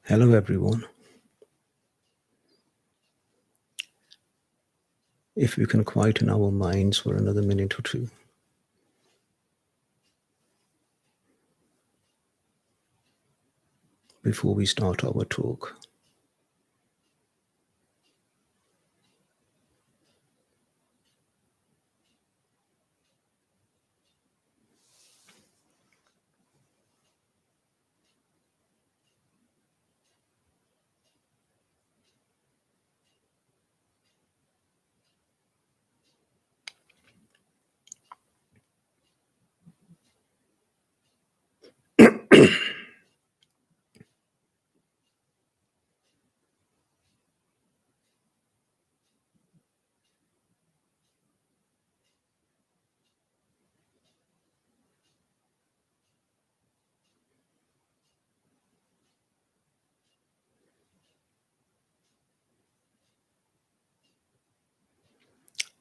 Hello, everyone. If we can quieten our minds for another minute or two. Before we start our talk.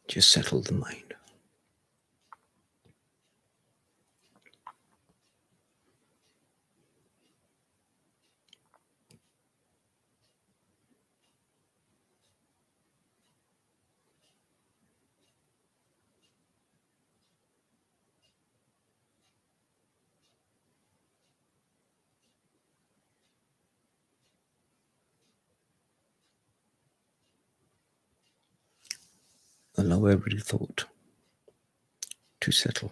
Just settle the mind. Allow every thought to settle.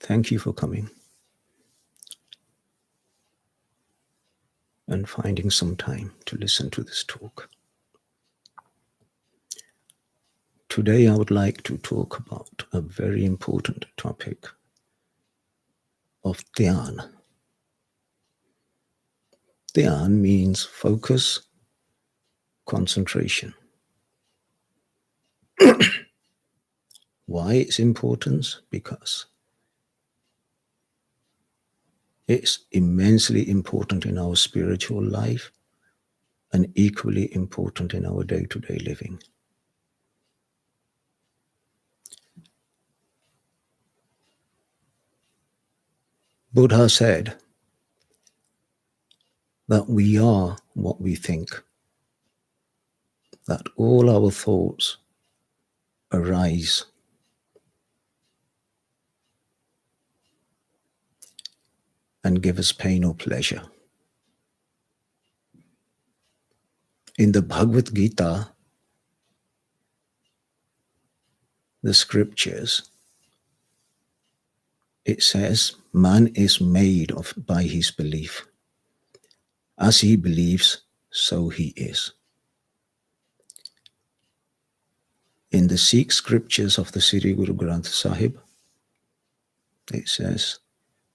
Thank you for coming and finding some time to listen to this talk. Today, I would like to talk about a very important topic of Dhayana. Dhyan means focus, concentration. Why its importance? Because it's immensely important in our spiritual life and equally important in our day-to-day living. Buddha said that we are what we think, that all our thoughts arise and give us pain or pleasure. In the Bhagavad Gita, the scriptures, it says, man is made by his belief. As he believes, so he is. In the Sikh scriptures of the Sri Guru Granth Sahib, it says,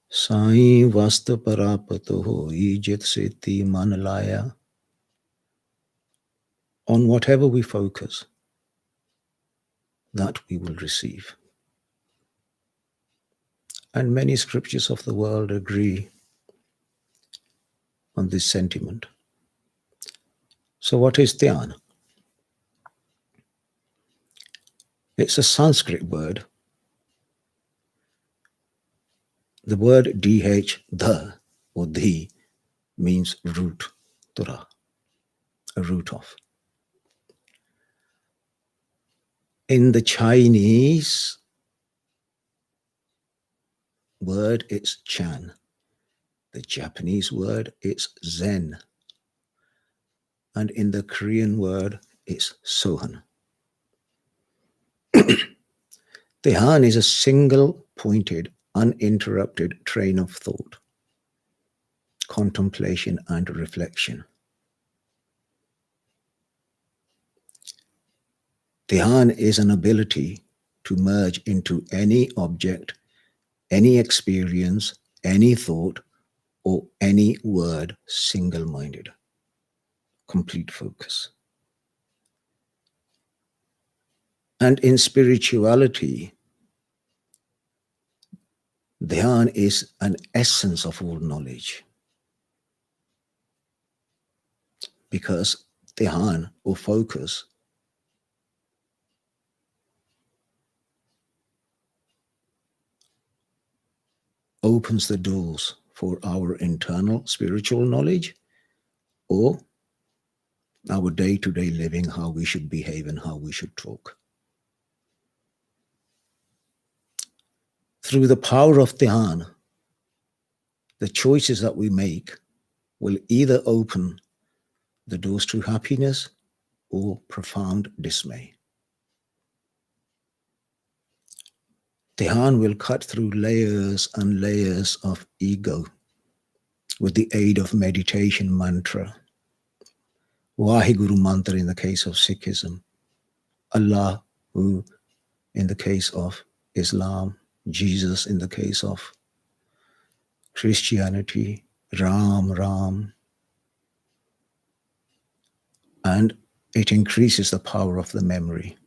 Sai vasta parapato hoi jit seti man laya. On whatever we focus, that we will receive. And many scriptures of the world agree on this sentiment. So what is Dhyan? It's a Sanskrit word. The word dh, the, or the, means root, tura, a root of. In the Chinese word, it's Chan. The Japanese word, it's Zen. And in the Korean word, it's Sohan. Dhyan is a single pointed, uninterrupted train of thought. contemplation, and reflection. Dhyan is an ability to merge into any object, any experience, any thought, or any word single-minded. Complete focus. And in spirituality, Dhyan is an essence of all knowledge. Because Dhyan, or focus, opens the doors for our internal spiritual knowledge or our day-to-day living, how we should behave and how we should talk. Through the power of Dhyan, the choices that we make will either open the doors to happiness or profound dismay. Dhyan will cut through layers and layers of ego with the aid of meditation mantra, Vaheguru mantra in the case of Sikhism, Allah who in the case of Islam, Jesus in the case of Christianity, Ram, Ram. And it increases the power of the memory.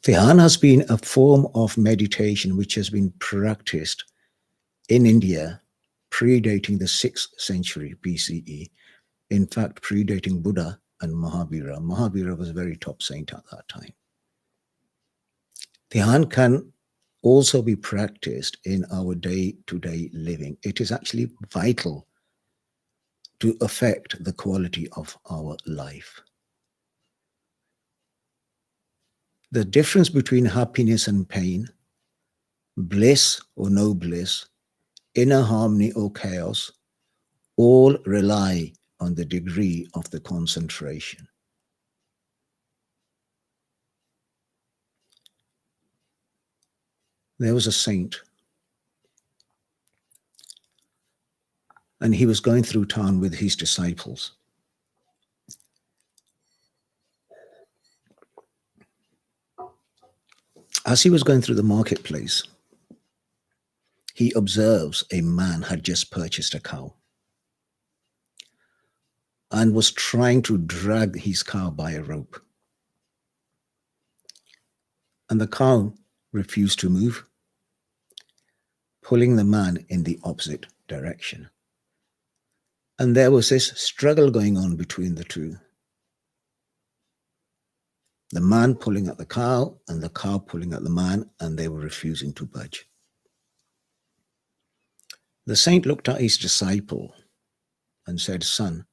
Dhyan has been a form of meditation which has been practiced in India predating the 6th century BCE. In fact, predating Buddha and Mahavira. Mahavira was a very top saint at that time. Dhyan can also be practiced in our day-to-day living. It is actually vital to affect the quality of our life. The difference between happiness and pain, bliss or no bliss, inner harmony or chaos, all rely on the degree of the concentration. There was a saint, and he was going through town with his disciples. As he was going through the marketplace, he observes a man had just purchased a cow and was trying to drag his cow by a rope. And the cow refused to move, pulling the man in the opposite direction. And there was this struggle going on between the two. The man pulling at the cow and the cow pulling at the man, and they were refusing to budge. The saint looked at his disciple and said, "Son,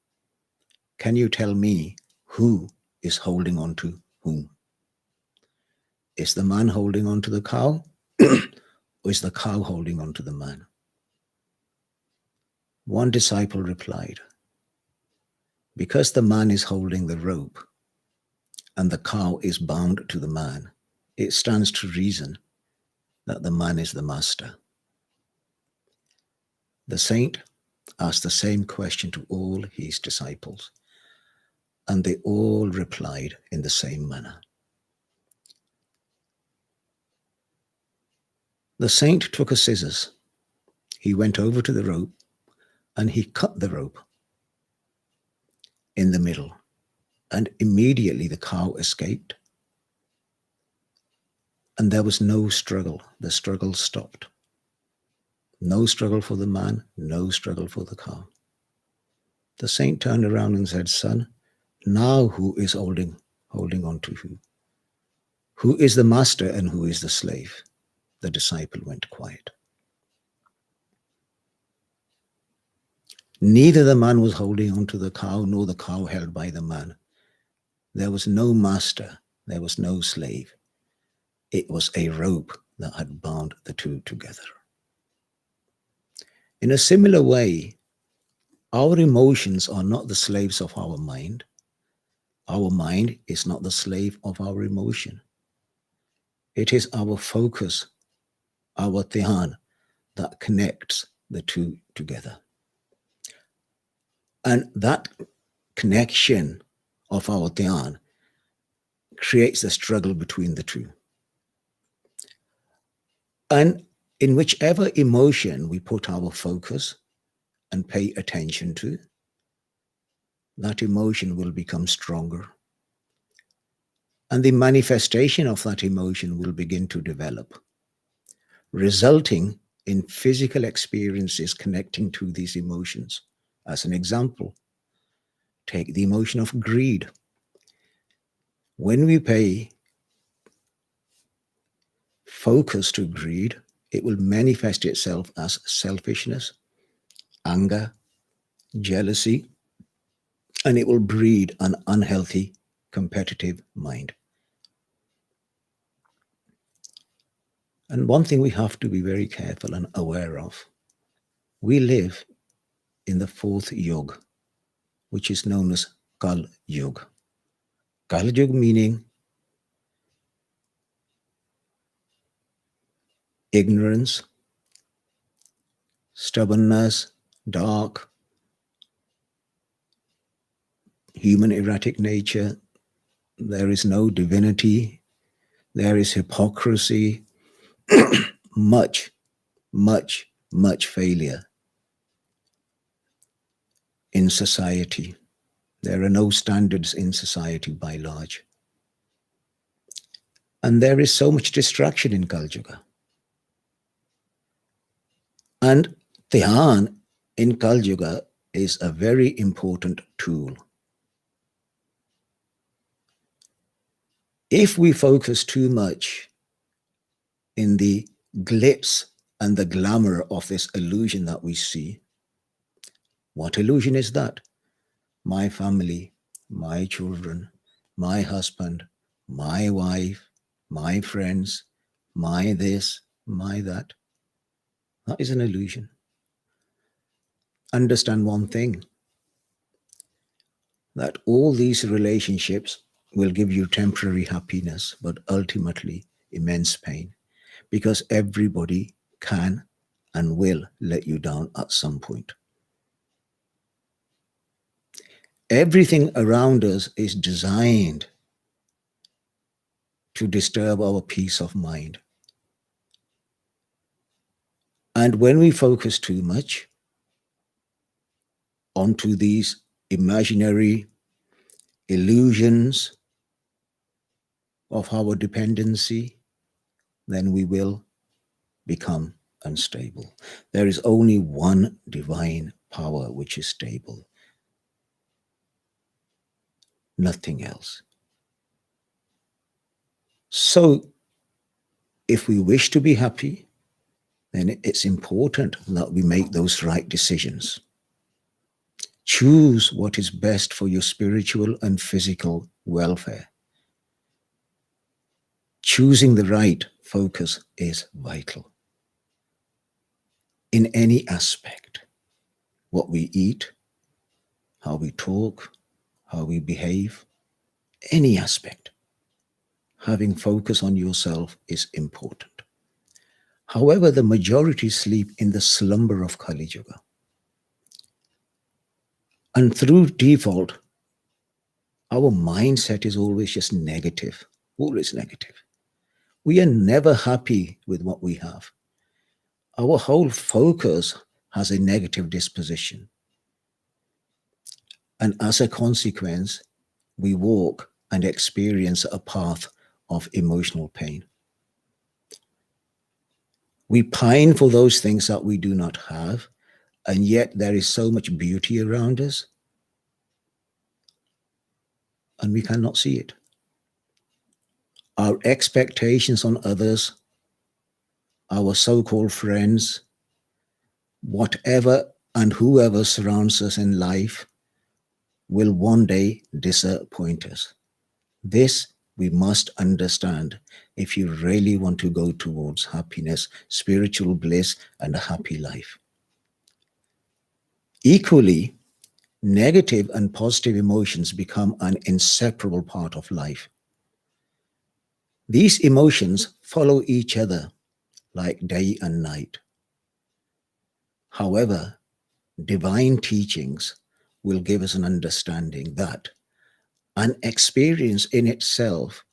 can you tell me who is holding on to whom? Is the man holding on to the cow or is the cow holding on to the man?" One disciple replied, "Because the man is holding the rope and the cow is bound to the man, it stands to reason that the man is the master." The saint asked the same question to all his disciples, and they all replied in the same manner. The saint took a scissors. He went over to the rope and he cut the rope in the middle, and immediately the cow escaped. And there was no struggle. The struggle stopped. No struggle for the man, no struggle for the cow. The saint turned around and said, "Son, now who is holding on to who? Who is the master and who is the slave?" The disciple went quiet. Neither the man was holding on to the cow, nor the cow held by the man. There was no master, there was no slave. It was a rope that had bound the two together. In a similar way, our emotions are not the slaves of our mind. Our mind is not the slave of our emotion. It is our focus, our dhyan, that connects the two together. And that connection of our dhyan creates a struggle between the two. And in whichever emotion we put our focus and pay attention to, that emotion will become stronger. And the manifestation of that emotion will begin to develop, resulting in physical experiences connecting to these emotions. As an example, take the emotion of greed. When we pay focus to greed, it will manifest itself as selfishness, anger, jealousy, and it will breed an unhealthy competitive mind. And one thing we have to be very careful and aware of, we live in the fourth yug, which is known as Kal Yug. Kal Yug meaning ignorance, stubbornness, dark, human erratic nature. There is no divinity. There is hypocrisy, much, much, much failure in society. There are no standards in society by large. And there is so much distraction in Kal Yuga. And Dhyan in Kal Yuga is a very important tool. If we focus too much in the glitz and the glamour of this illusion that we see, what illusion is that? My family, my children, my husband, my wife, my friends, my this, my that. That is an illusion. Understand one thing, that all these relationships will give you temporary happiness, but ultimately immense pain, because everybody can and will let you down at some point. Everything around us is designed to disturb our peace of mind. And when we focus too much onto these imaginary illusions of our dependency, then we will become unstable. There is only one divine power which is stable, nothing else. So, if we wish to be happy, then it's important that we make those right decisions. Choose what is best for your spiritual and physical welfare. Choosing the right focus is vital. In any aspect, what we eat, how we talk, how we behave, any aspect, having focus on yourself is important. However, the majority sleep in the slumber of Kali Yuga. And through default, our mindset is always just negative, always negative. We are never happy with what we have. Our whole focus has a negative disposition. And as a consequence, we walk and experience a path of emotional pain. We pine for those things that we do not have, and yet there is so much beauty around us, and we cannot see it. Our expectations on others, our so-called friends, whatever and whoever surrounds us in life will one day disappoint us. This we must understand if you really want to go towards happiness, spiritual bliss, and a happy life. Equally, negative and positive emotions become an inseparable part of life. These emotions follow each other like day and night. However, divine teachings will give us an understanding that an experience in itself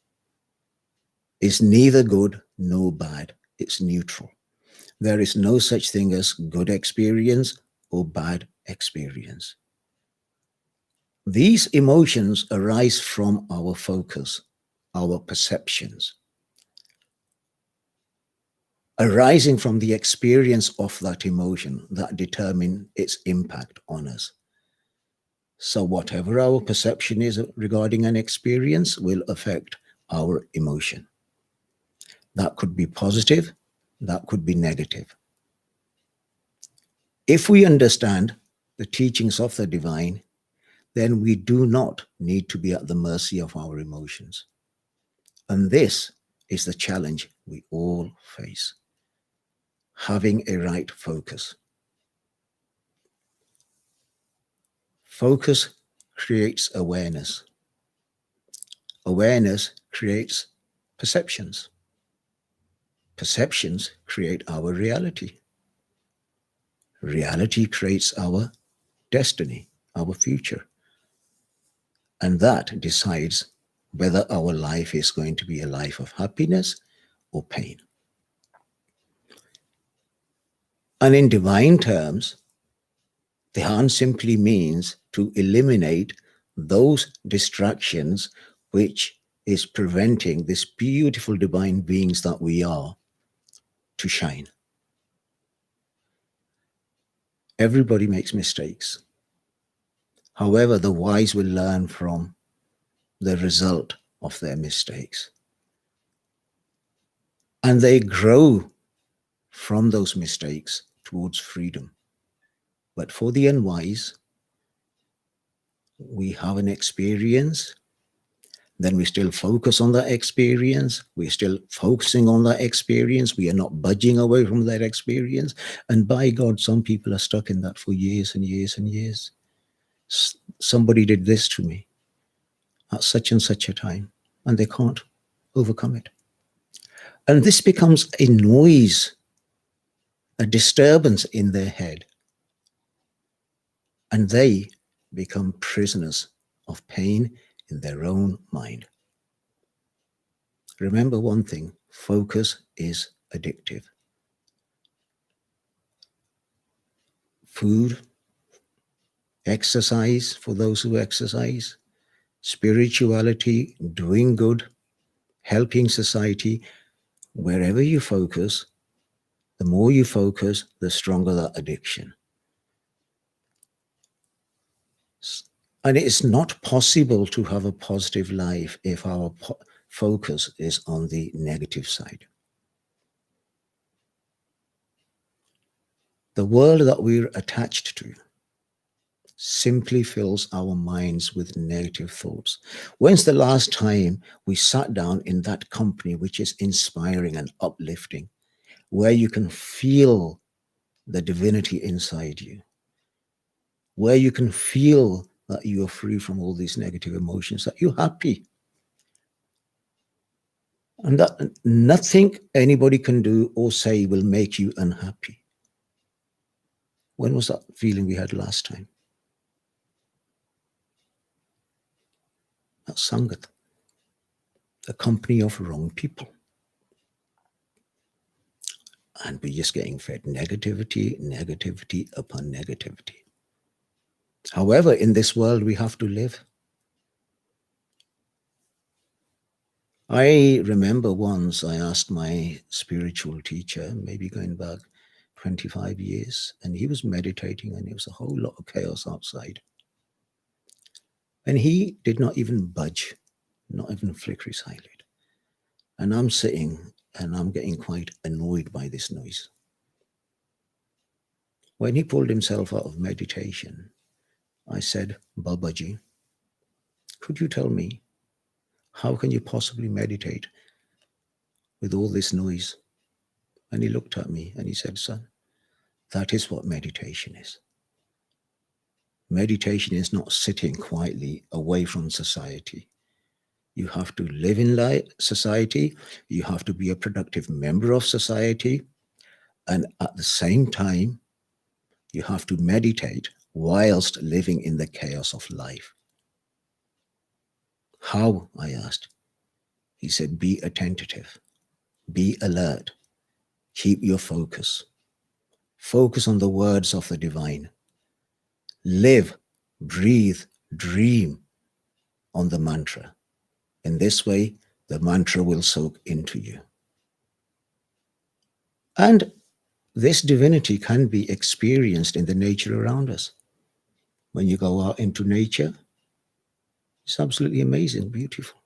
is neither good nor bad. It's neutral. There is no such thing as good experience or bad experience. These emotions arise from our focus, our perceptions, arising from the experience of that emotion that determine its impact on us. So whatever our perception is regarding an experience will affect our emotion. That could be positive, that could be negative. If we understand the teachings of the divine, then we do not need to be at the mercy of our emotions. And this is the challenge we all face. Having a right focus. Focus creates awareness. Awareness creates perceptions. Perceptions create our reality. Reality creates our destiny, our future. And that decides whether our life is going to be a life of happiness or pain. And in divine terms, Dhyan simply means to eliminate those distractions which is preventing this beautiful divine beings that we are to shine. Everybody makes mistakes. However, the wise will learn from the result of their mistakes. And they grow from those mistakes towards freedom. But for the unwise, we have an experience, then we still focus on that experience. We're still focusing on that experience. We are not budging away from that experience. And by God, some people are stuck in that for years and years and years. Somebody did this to me at such and such a time, and they can't overcome it. And this becomes a noise, a disturbance in their head. And they become prisoners of pain in their own mind. Remember one thing, focus is addictive. Food, exercise for those who exercise, spirituality, doing good, helping society, wherever you focus, the more you focus, the stronger that addiction. And it's not possible to have a positive life if our focus is on the negative side. The world that we're attached to simply fills our minds with negative thoughts. When's the last time we sat down in that company which is inspiring and uplifting, where you can feel the divinity inside you, where you can feel that you are free from all these negative emotions, that you're happy, and that nothing anybody can do or say will make you unhappy? When was that feeling we had last time? That's Sangat, the company of wrong people. And we're just getting fed negativity, negativity upon negativity. However, in this world, we have to live. I remember once I asked my spiritual teacher, maybe going back 25 years, and he was meditating and there was a whole lot of chaos outside. And he did not even budge, not even flicker his eyelid. And I'm sitting and I'm getting quite annoyed by this noise. When he pulled himself out of meditation, I said, Babaji, could you tell me, how can you possibly meditate with all this noise? And he looked at me and he said, son, that is what meditation is. Meditation is not sitting quietly away from society. You have to live in society. You have to be a productive member of society. And at the same time, you have to meditate whilst living in the chaos of life. How? I asked. He said, be attentive, be alert, keep your focus. Focus on the words of the divine. Live, breathe, dream on the mantra. In this way, the mantra will soak into you. And this divinity can be experienced in the nature around us. When you go out into nature, it's absolutely amazing, beautiful.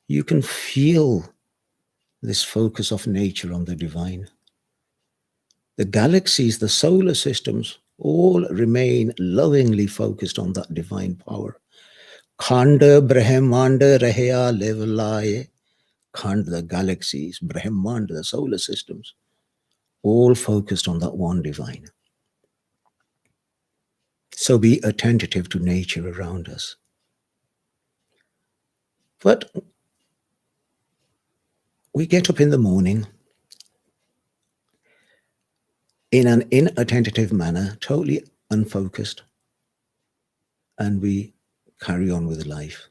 You can feel this focus of nature on the divine. The galaxies, the solar systems, all remain lovingly focused on that divine power. Khanda Brahmanda Rahya Levalaye. Khand, the galaxies, Brahmanda, the solar systems, all focused on that one divine. So be attentive to nature around us. But we get up in the morning in an inattentive manner, totally unfocused, and we carry on with life.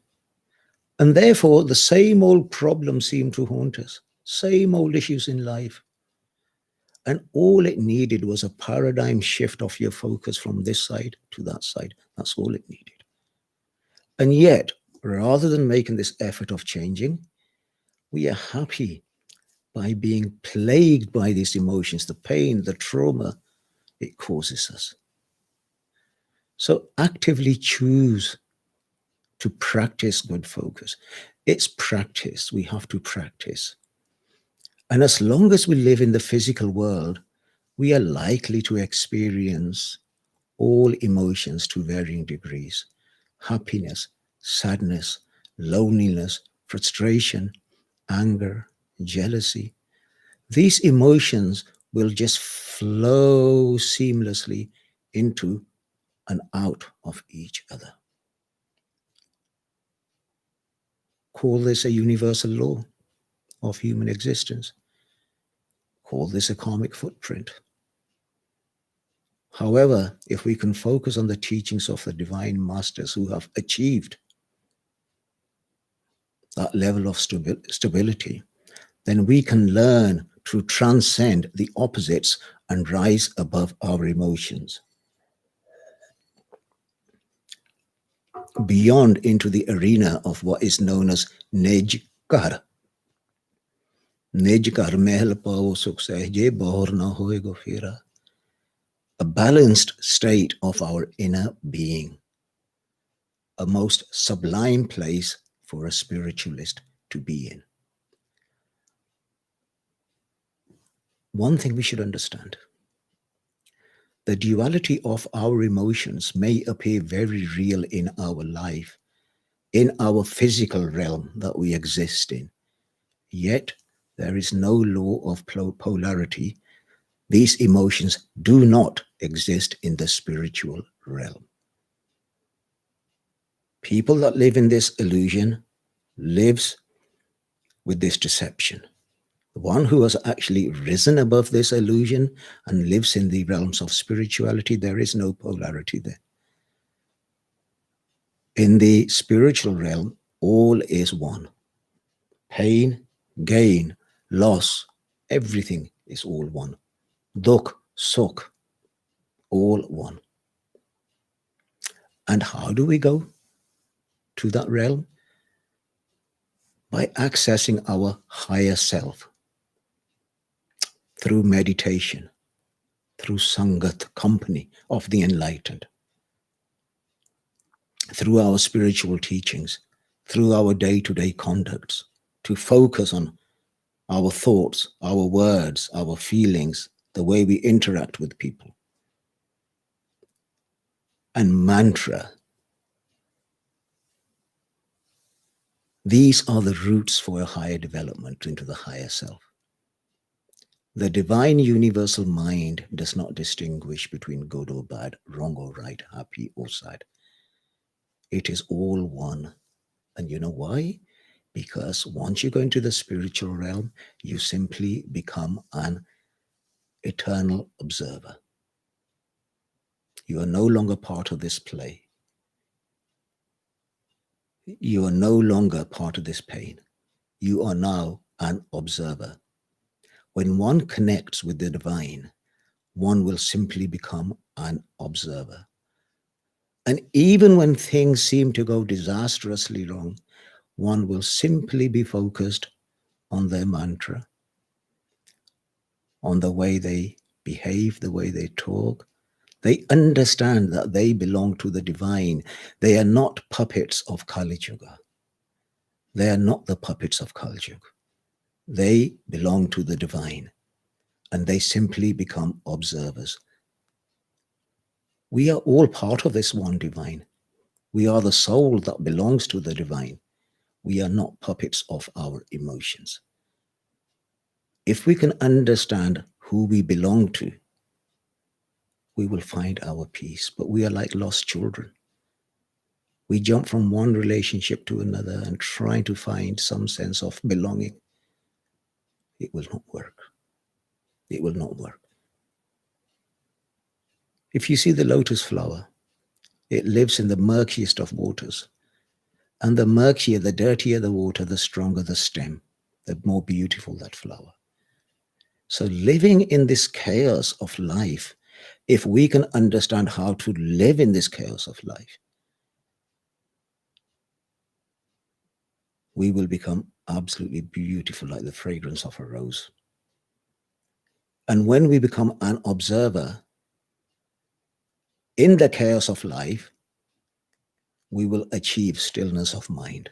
And therefore, the same old problems seem to haunt us, same old issues in life. And all it needed was a paradigm shift of your focus from this side to that side. That's all it needed. And yet, rather than making this effort of changing, we are happy by being plagued by these emotions, the pain, the trauma it causes us. So actively choose to practice good focus. It's practice. We have to practice. And as long as we live in the physical world, we are likely to experience all emotions to varying degrees: happiness, sadness, loneliness, frustration, anger, jealousy. These emotions will just flow seamlessly into and out of each other. Call this a universal law of human existence. Call this a karmic footprint. However, if we can focus on the teachings of the divine masters who have achieved that level of stability, then we can learn to transcend the opposites and rise above our emotions, beyond into the arena of what is known as Nejkar. Nejkar mehal pao sukh sehje bahur na hoego fira. A balanced state of our inner being, a most sublime place for a spiritualist to be in. One thing we should understand: the duality of our emotions may appear very real in our life, in our physical realm that we exist in. Yet, there is no law of polarity. These emotions do not exist in the spiritual realm. People that live in this illusion lives with this deception. The one who has actually risen above this illusion and lives in the realms of spirituality, there is no polarity there. In the spiritual realm, all is one. Pain, gain, loss, everything is all one. Dukh, sukh, all one. And how do we go to that realm? By accessing our higher self through meditation, through Sangat, company of the enlightened, through our spiritual teachings, through our day-to-day conducts, to focus on our thoughts, our words, our feelings, the way we interact with people. And mantra. These are the roots for a higher development into the higher self. The divine universal mind does not distinguish between good or bad, wrong or right, happy or sad. It is all one. And you know why? Because once you go into the spiritual realm, you simply become an eternal observer. You are no longer part of this play. You are no longer part of this pain. You are now an observer. When one connects with the divine, one will simply become an observer. And even when things seem to go disastrously wrong, one will simply be focused on their mantra, on the way they behave, the way they talk. They understand that they belong to the divine. They are not puppets of Kali Yuga. They are not the puppets of Kali Yuga. They belong to the divine, and they simply become observers. We are all part of this one divine. We are the soul that belongs to the divine. We are not puppets of our emotions. If we can understand who we belong to, we will find our peace. But we are like lost children. We jump from one relationship to another and trying to find some sense of belonging. It will not work. It will not work. If you see the lotus flower, it lives in the murkiest of waters. And the murkier, the dirtier the water, the stronger the stem, the more beautiful that flower. So living in this chaos of life, if we can understand how to live in this chaos of life, we will become absolutely beautiful like the fragrance of a rose. And when we become an observer in the chaos of life, we will achieve stillness of mind.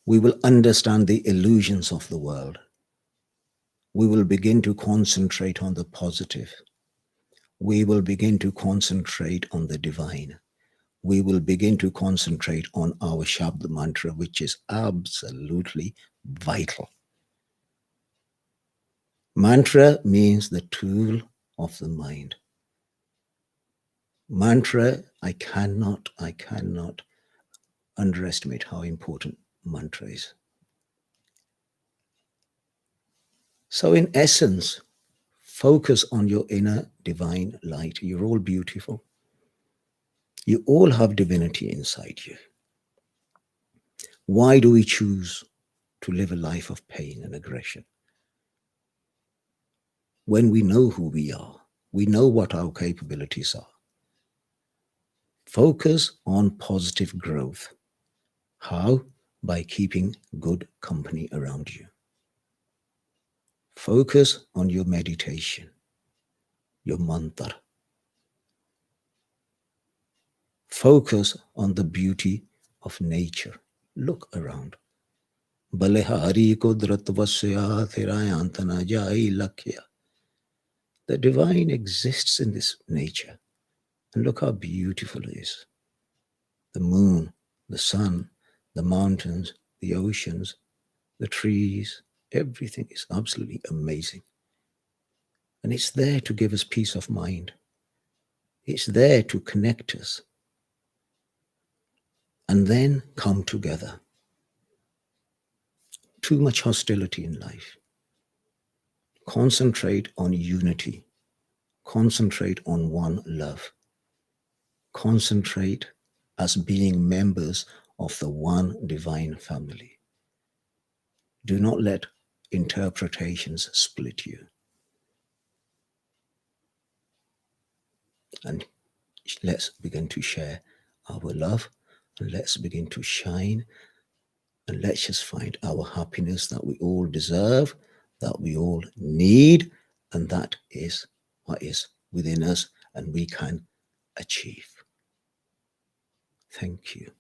We will understand the illusions of the world. We will begin to concentrate on the positive. We will begin to concentrate on the divine. We will begin to concentrate on our Shabd mantra, which is absolutely vital. Mantra means the tool of the mind. Mantra, I cannot underestimate how important mantra is. So in essence, focus on your inner divine light. You're all beautiful. You all have divinity inside you. Why do we choose to live a life of pain and aggression? When we know who we are, we know what our capabilities are. Focus on positive growth. How? By keeping good company around you. Focus on your meditation, your mantra. Focus on the beauty of nature. Look around. Balehari kudrat vasya thirayantana jai lakya. The divine exists in this nature. And look how beautiful it is. The moon, the sun, the mountains, the oceans, the trees, everything is absolutely amazing. And it's there to give us peace of mind. It's there to connect us. And then come together. Too much hostility in life. Concentrate on unity. Concentrate on one love. Concentrate as being members of the one divine family. Do not let interpretations split you. And let's begin to share our love, and let's begin to shine, and let's just find our happiness that we all deserve, that we all need, and that is what is within us and we can achieve. Thank you.